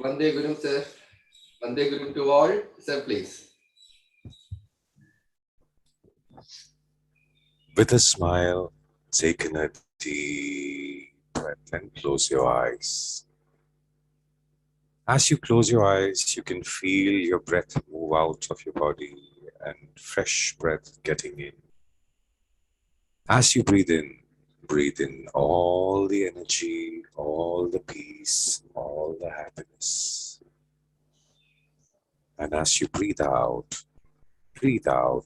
Vande Guru, sir. Vande Guru to all. Sir, please. With a smile, take in a deep breath and close your eyes. As you close your eyes, you can feel your breath move out of your body and fresh breath getting in. As you breathe in all the energy, all the peace, all the happiness. And as you breathe out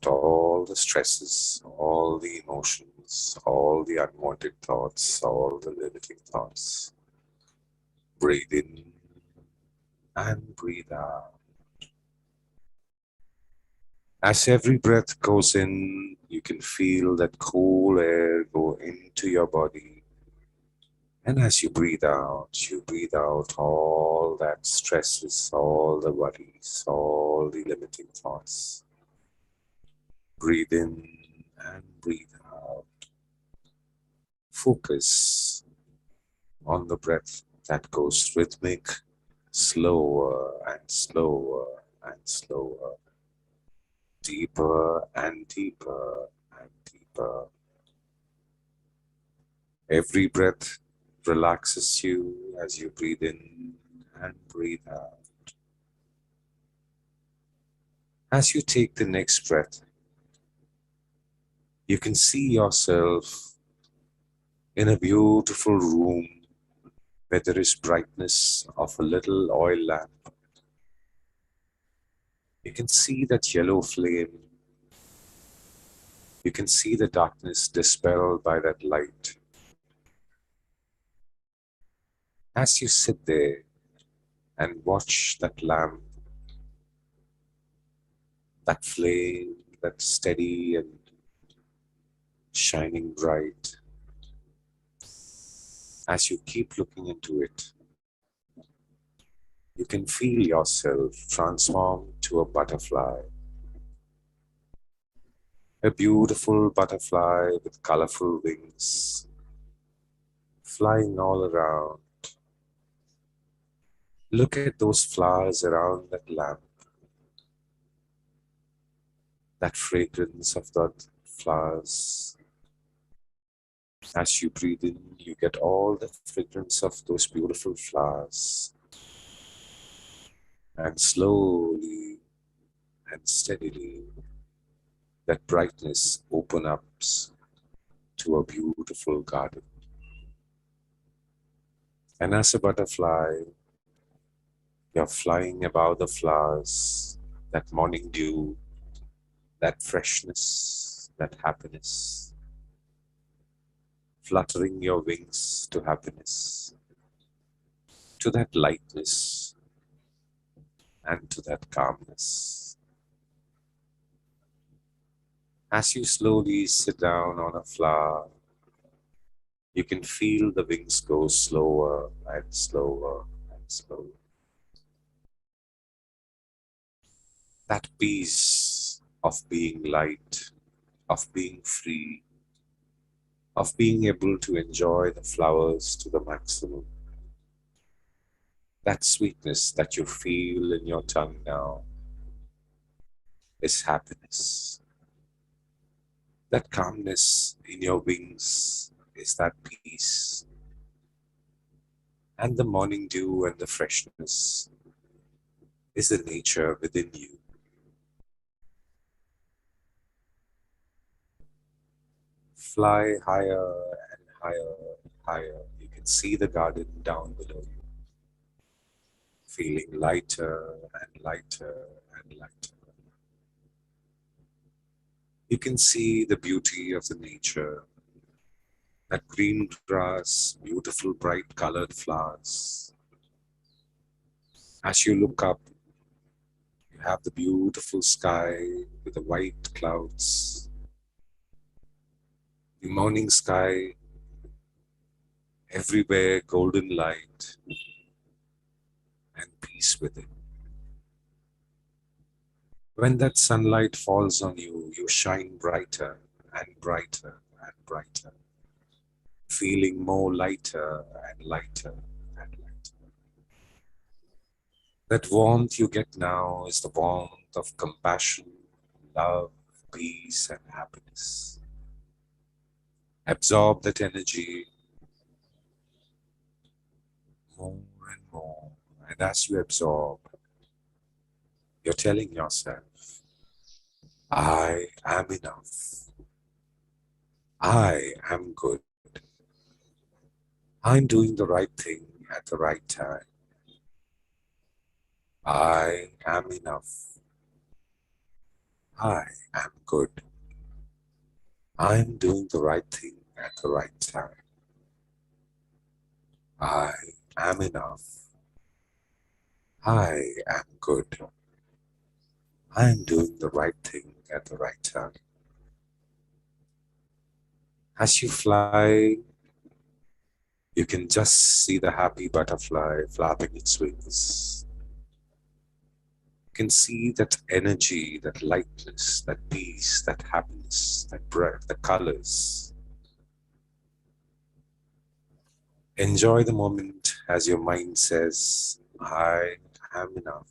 all the stresses, all the emotions, all the unwanted thoughts, all the limiting thoughts. Breathe in and breathe out. As every breath goes in, you can feel that cool air go into your body. And as you breathe out all that stresses, all the worries, all the limiting thoughts. Breathe in and breathe out. Focus on the breath that goes rhythmic, slower and slower and slower, deeper and deeper and deeper. Every breath relaxes you as you breathe in and breathe out. As you take the next breath, you can see yourself in a beautiful room where there is brightness of a little oil lamp. You can see that yellow flame. You can see the darkness dispelled by that light. As you sit there and watch that lamp, that flame, that's steady and shining bright, as you keep looking into it, you can feel yourself transform to a butterfly. A beautiful butterfly with colorful wings, flying all around. Look at those flowers around that lamp. That fragrance of that flowers. As you breathe in, you get all the fragrance of those beautiful flowers. And slowly and steadily, that brightness opens up to a beautiful garden. And as a butterfly, you're flying above the flowers, that morning dew, that freshness, that happiness, fluttering your wings to happiness, to that lightness, and to that calmness. As you slowly sit down on a flower, you can feel the wings go slower and slower and slower. That peace of being light, of being free, of being able to enjoy the flowers to the maximum. That sweetness that you feel in your tongue now is happiness. That calmness in your wings is that peace. And the morning dew and the freshness is the nature within you. Fly higher and higher and higher. You can see the garden down below you, feeling lighter and lighter and lighter. You can see the beauty of the nature, that green grass, beautiful bright colored flowers. As you look up, you have the beautiful sky with the white clouds. The morning sky, everywhere golden light and peace within. When that sunlight falls on you, you shine brighter and brighter and brighter, feeling more lighter and lighter and lighter. That warmth you get now is the warmth of compassion, love, peace, and happiness. Absorb that energy more and more. And as you absorb, you're telling yourself, I am enough. I am good. I'm doing the right thing at the right time. I am enough. I am good. I'm doing the right thing at the right time. I am enough. I am good. I'm doing the right thing at the right time. As you fly, you can just see the happy butterfly flapping its wings. You can see that energy, that lightness, that peace, that happiness, that breath, the colors. Enjoy the moment as your mind says, I am enough.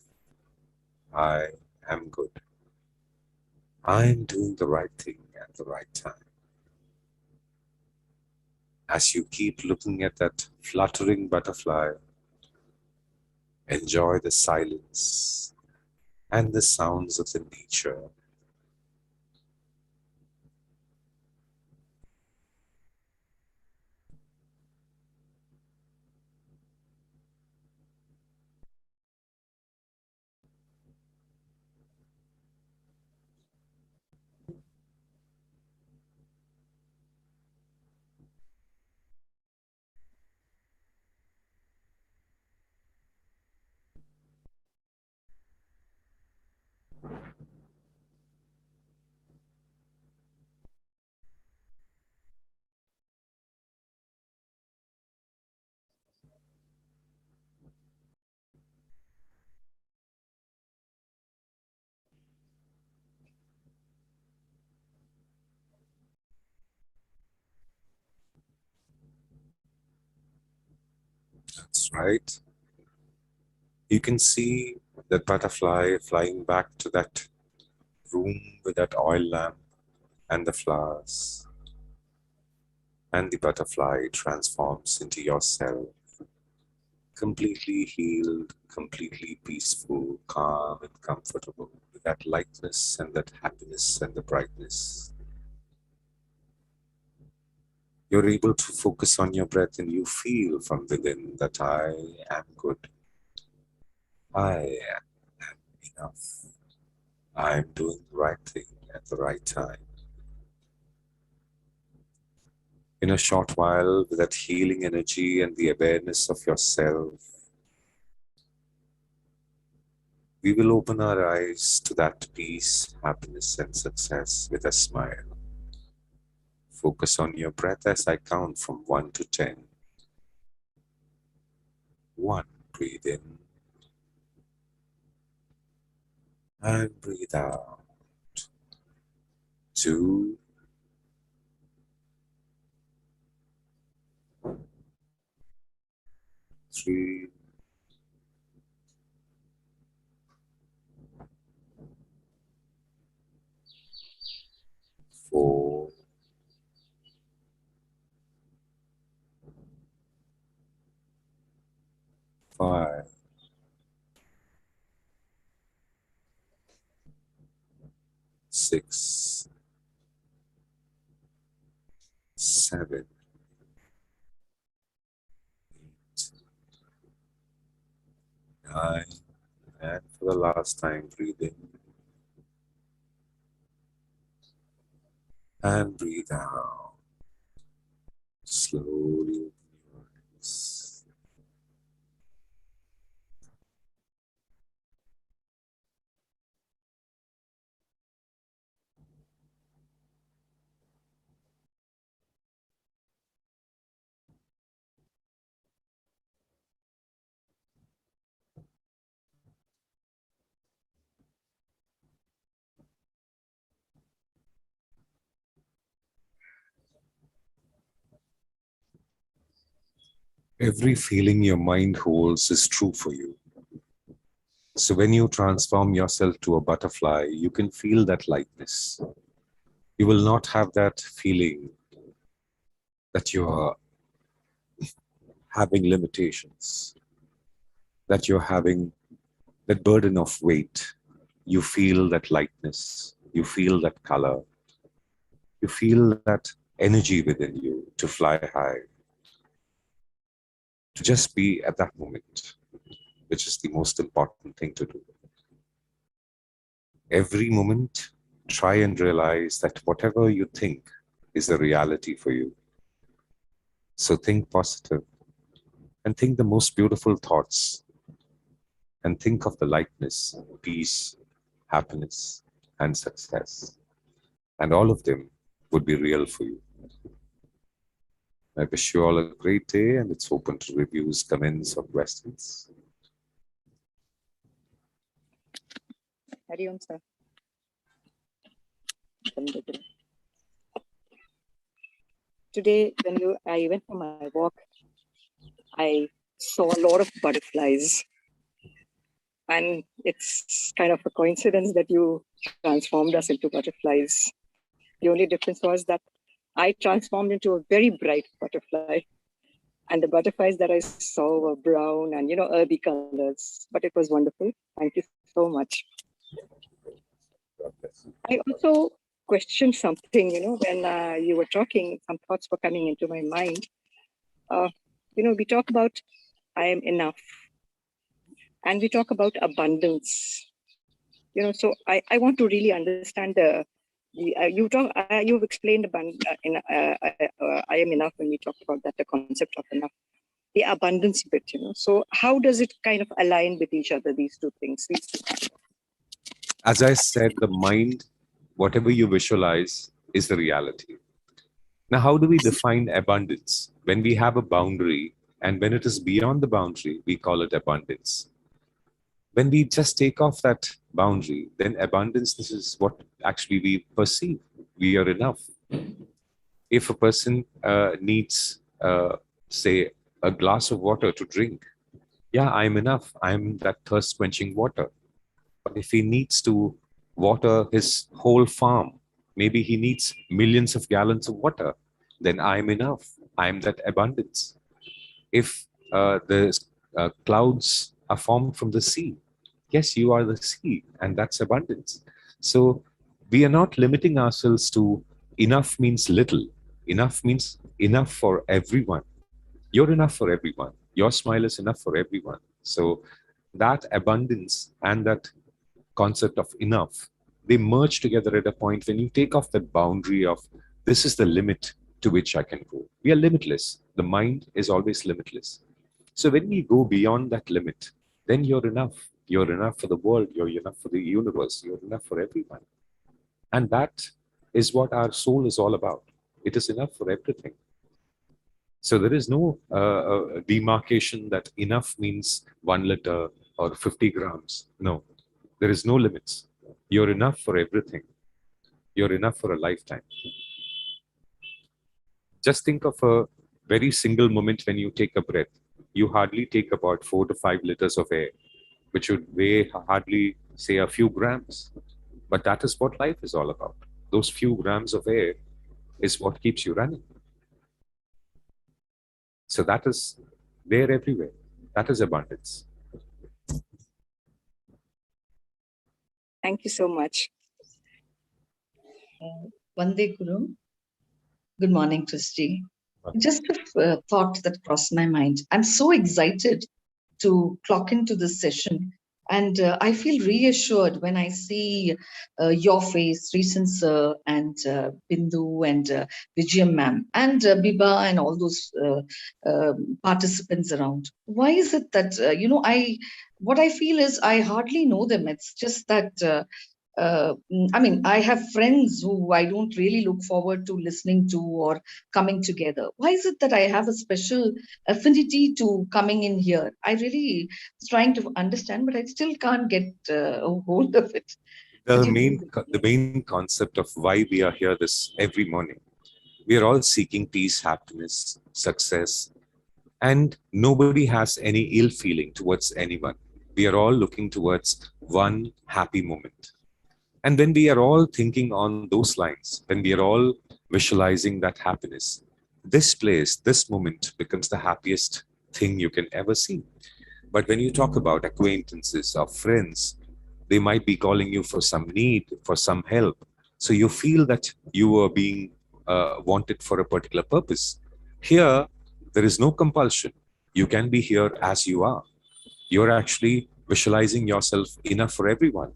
I am good. I'm doing the right thing at the right time. As you keep looking at that fluttering butterfly, enjoy the silence and the sounds of the nature. That's right. You can see that butterfly flying back to that room with that oil lamp and the flowers. And the butterfly transforms into yourself, completely healed, completely peaceful, calm, and comfortable, with that lightness and that happiness and the brightness. You're able to focus on your breath and you feel from within that I am good. I am enough. I'm doing the right thing at the right time. In a short while, with that healing energy and the awareness of yourself, we will open our eyes to that peace, happiness, and success with a smile. Focus on your breath as I count from 1 to 10. 1, breathe in and breathe out. 2, 3, 4, 5, 6, 7, 9, and for the last time, breathe in and breathe out. Slowly open your eyes. Every feeling your mind holds is true for you. So when you transform yourself to a butterfly, you can feel that lightness. You will not have that feeling that you are having limitations, that you're having that burden of weight. You feel that lightness, you feel that color, you feel that energy within you to fly high, to just be at that moment, which is the most important thing to do. Every moment, try and realize that whatever you think is a reality for you. So think positive and think the most beautiful thoughts and think of the lightness, peace, happiness, and success. And all of them would be real for you. I wish you all a great day, and it's open to reviews, comments, or questions. Hari Om, sir. Today, when I went for my walk, I saw a lot of butterflies. And it's kind of a coincidence that you transformed us into butterflies. The only difference was that I transformed into a very bright butterfly. And the butterflies that I saw were brown and, earthy colors. But it was wonderful. Thank you so much. I also questioned something, when you were talking, some thoughts were coming into my mind. We talk about I am enough. And we talk about abundance. So I want to really understand you've explained I am enough when we talked about that, the concept of enough, the abundance bit, So how does it kind of align with each other, these two things? As I said, the mind, whatever you visualize, is the reality. Now, how do we define abundance? When we have a boundary, and when it is beyond the boundary, we call it abundance. When we just take off that boundary, then abundance, this is what actually we perceive. We are enough. If a person needs, say, a glass of water to drink, yeah, I'm enough. I'm that thirst quenching water. But if he needs to water his whole farm, maybe he needs millions of gallons of water, then I'm enough. I'm that abundance. If the clouds are formed from the sea, yes, you are the sea, and that's abundance. So we are not limiting ourselves to enough means little. Enough means enough for everyone. You're enough for everyone. Your smile is enough for everyone. So that abundance and that concept of enough, they merge together at a point when you take off that boundary of this is the limit to which I can go. We are limitless. The mind is always limitless. So when we go beyond that limit, then you're enough. You're enough for the world. You're enough for the universe. You're enough for everyone. And that is what our soul is all about. It is enough for everything. So there is no demarcation that enough means 1 liter or 50 grams. No, there is no limits. You're enough for everything. You're enough for a lifetime. Just think of a very single moment when you take a breath. You hardly take about 4 to 5 liters of air, which would weigh hardly, say, a few grams. But that is what life is all about. Those few grams of air is what keeps you running. So that is there everywhere. That is abundance. Thank you so much. Vande Guru. Good morning, Christy. Just a thought that crossed my mind. I'm so excited to clock into this session. And I feel reassured when I see your face, Recent Sir, and Bindu, and Vijayam ma'am, and Biba, and all those participants around. Why is it that, what I feel is I hardly know them. It's just that I have friends who I don't really look forward to listening to or coming together. Why is it that I have a special affinity to coming in here? I really was trying to understand, but I still can't get a hold of it. The main concept of why we are here this every morning, we are all seeking peace, happiness, success, and nobody has any ill feeling towards anyone. We are all looking towards one happy moment. And when we are all thinking on those lines, when we are all visualizing that happiness, this place, this moment becomes the happiest thing you can ever see. But when you talk about acquaintances or friends, they might be calling you for some need, for some help. So you feel that you are being wanted for a particular purpose. Here, there is no compulsion. You can be here as you are. You're actually visualizing yourself enough for everyone.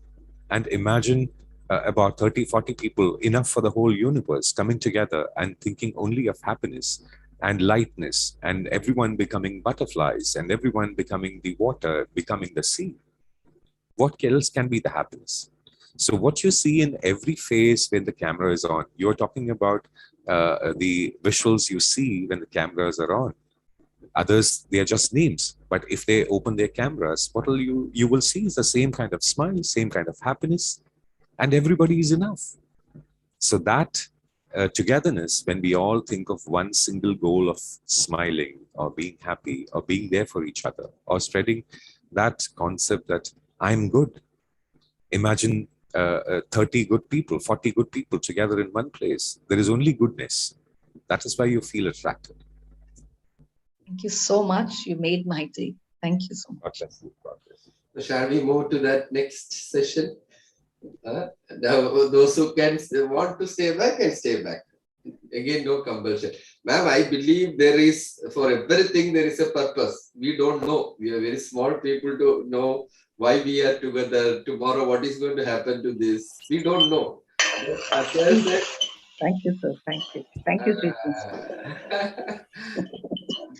And imagine about 30, 40 people, enough for the whole universe, coming together and thinking only of happiness and lightness, and everyone becoming butterflies, and everyone becoming the water, becoming the sea. What else can be the happiness? So what you see in every face when the camera is on, you're talking about the visuals you see when the cameras are on. Others, they are just names. But if they open their cameras, what will you will see is the same kind of smile, same kind of happiness, and everybody is enough. So that togetherness, when we all think of one single goal of smiling or being happy or being there for each other or spreading that concept that I'm good. Imagine 30 good people, 40 good people together in one place. There is only goodness. That is why you feel attracted. Thank you so much. You made my day. Thank you so much. God bless you. God bless you. So shall we move to that next session? Now, those who can want to stay back can stay back. Again, no compulsion. Ma'am, I believe there is, for everything, there is a purpose. We don't know. We are very small people to know why we are together. Tomorrow, what is going to happen to this? We don't know. As I said, Thank you, sir. Thank you. Thank you, Sri.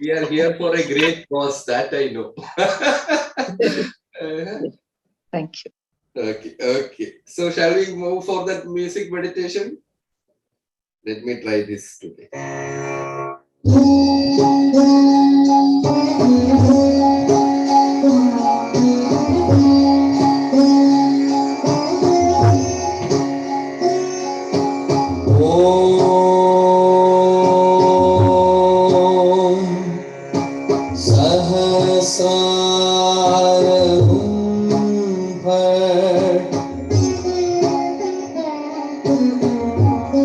we are here for a great cause, that I know. Thank you. Okay, okay. So shall we move for that music meditation? Let me try this today. Sahasra